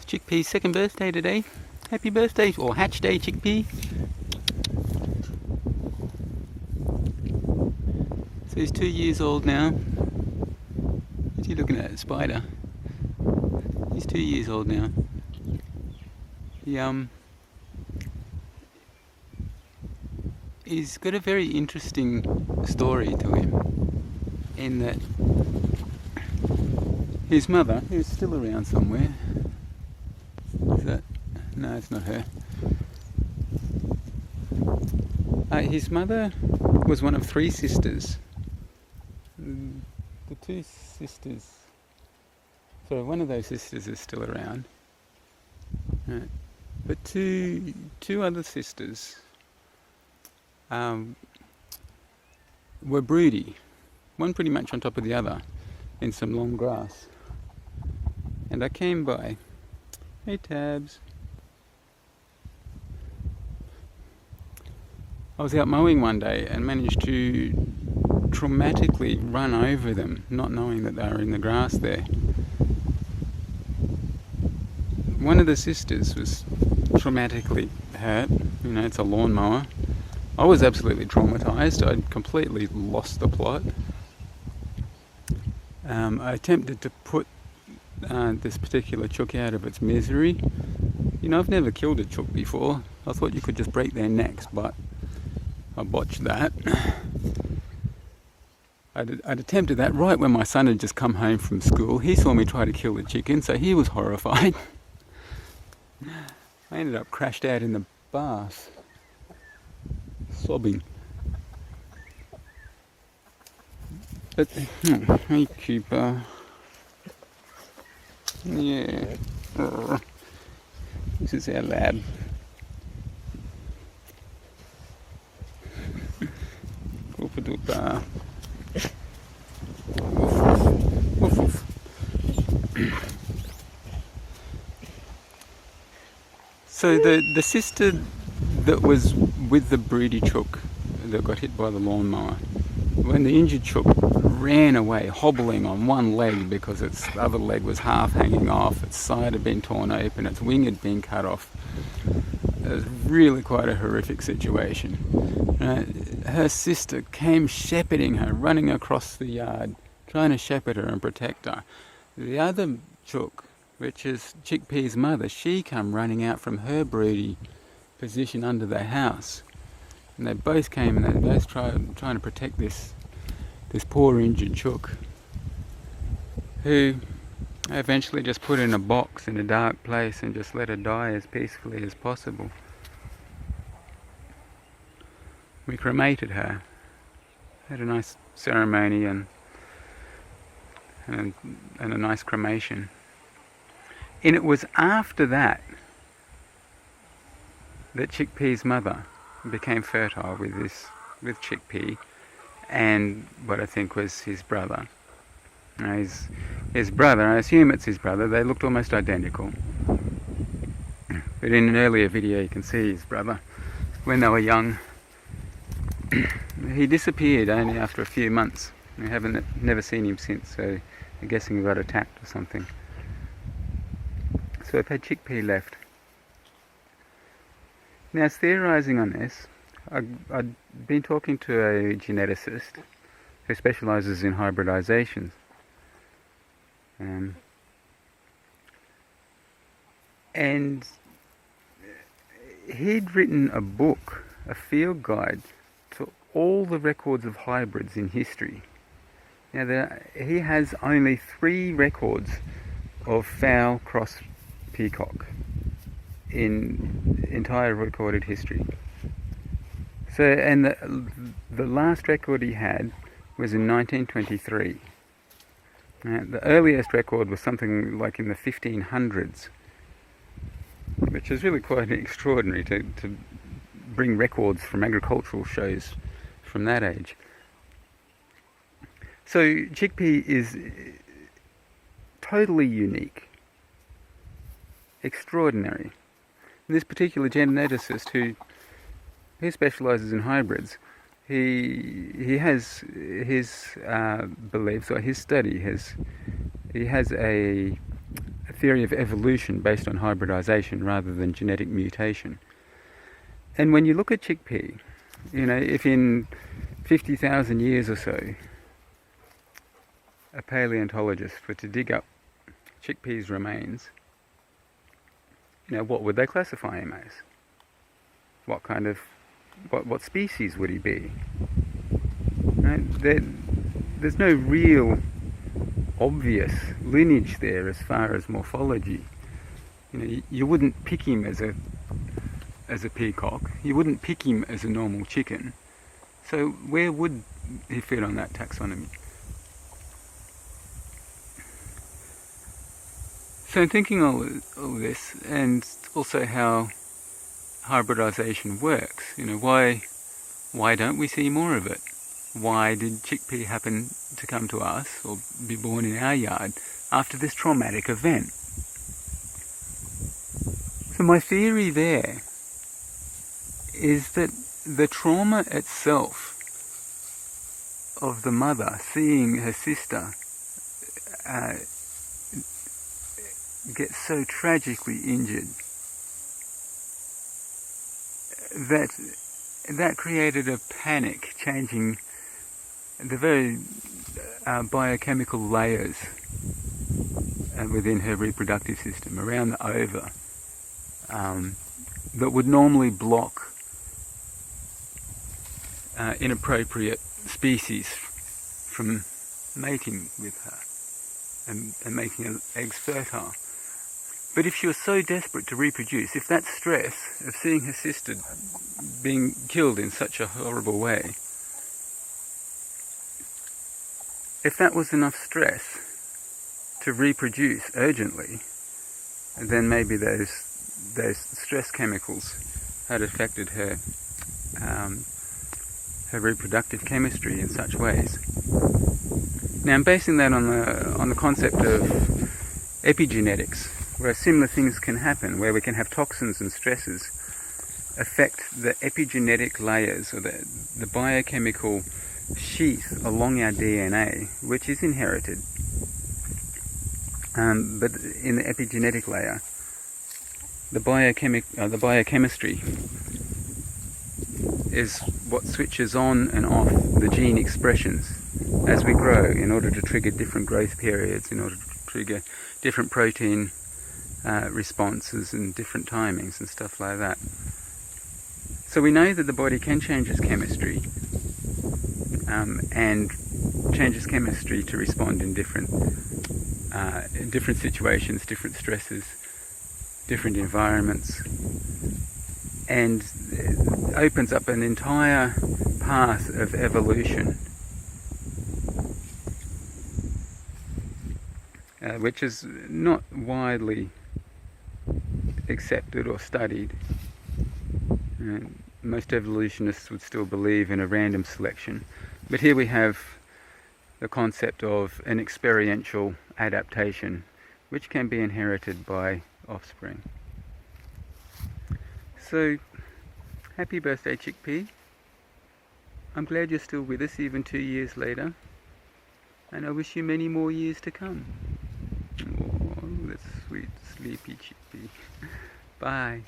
Chick-Pea's second birthday today. Happy birthday, or hatch day, Chick-Pea. So he's 2 years old now. Is he looking at a spider? He's 2 years old now. He's got a very interesting story to him, in that his mother, who's still around somewhere, is that? No, it's not her. His mother was one of three sisters. The two sisters, so one of those sisters is still around, right? But two other sisters were broody, one pretty much on top of the other in some long grass. And I came by, hey Tabs, I was out mowing one day and managed to traumatically run over them, not knowing that they were in the grass there. One of the sisters was traumatically hurt. You know, it's a lawnmower. I was absolutely traumatized. I'd completely lost the plot. I attempted to put this particular chook out of its misery. You know, I've never killed a chook before. I thought you could just break their necks, but I botched that. I'd attempted that right when my son had just come home from school. He saw me try to kill the chicken, so he was horrified. I ended up crashed out in the bath, sobbing. But, hey Cooper. Yeah. This is our lab. Cooper Dooper. Woof, woof. So the sister that was with the broody chook that got hit by the lawnmower, when the injured chook ran away, hobbling on one leg because its other leg was half hanging off, its side had been torn open, its wing had been cut off. It was really quite a horrific situation. Her sister came shepherding her, running across the yard, trying to shepherd her and protect her. The other chook, which is Chick-Pea's mother, she come running out from her broody position under the house. And they both came and they both trying to protect this poor injured chook, who I eventually just put in a box in a dark place and just let her die as peacefully as possible. We cremated her, had a nice ceremony and a nice cremation. And it was after that that Chick-Pea's mother became fertile with Chick-Pea and what I think was his brother. Now his brother, I assume it's his brother, they looked almost identical. But in an earlier video you can see his brother when they were young. He disappeared only after a few months. I never seen him since, so I'm guessing he got attacked or something. So I've had Chick-Pea left. Now, theorising on this, I'd been talking to a geneticist who specialises in hybridisations. And he'd written a book, a field guide to all the records of hybrids in history. Now, he has only 3 records of fowl cross peacock in entire recorded history. So, and the last record he had was in 1923. The earliest record was something like in the 1500s, which is really quite extraordinary to bring records from agricultural shows from that age. So Chick-Pea is totally unique, extraordinary. And this particular geneticist who specialises in hybrids, he has his beliefs, or his study he has a theory of evolution based on hybridization rather than genetic mutation. And when you look at chickpea, if in 50,000 years or so a paleontologist were to dig up chickpea's remains, what would they classify him as? What species would he be? Right? There's no real obvious lineage there as far as morphology. You wouldn't pick him as a peacock. You wouldn't pick him as a normal chicken. So where would he fit on that taxonomy? So in thinking all this, and also how hybridization works, why don't we see more of it? Why did chickpea happen to come to us or be born in our yard after this traumatic event? So my theory there is that the trauma itself of the mother seeing her sister get so tragically injured that created a panic, changing the very biochemical layers within her reproductive system around the ova that would normally block inappropriate species from mating with her and making her eggs fertile. But if she was so desperate to reproduce, if that stress of seeing her sister being killed in such a horrible way, if that was enough stress to reproduce urgently, then maybe those stress chemicals had affected her her reproductive chemistry in such ways. Now I'm basing that on the concept of epigenetics, where similar things can happen, where we can have toxins and stresses affect the epigenetic layers, or the biochemical sheath along our DNA, which is inherited. But in the epigenetic layer, the biochemistry is what switches on and off the gene expressions as we grow, in order to trigger different growth periods, in order to trigger different protein responses and different timings and stuff like that. So we know that the body can change its chemistry and change its chemistry to respond in different situations, different stresses, different environments, and it opens up an entire path of evolution, which is not widely accepted or studied. Most evolutionists would still believe in a random selection, but here we have the concept of an experiential adaptation, which can be inherited by offspring. So, happy birthday, Chick-Pea. I'm glad you're still with us even 2 years later, and I wish you many more years to come. Oh, that's sweet, sleepy Chick-Pea. Bye.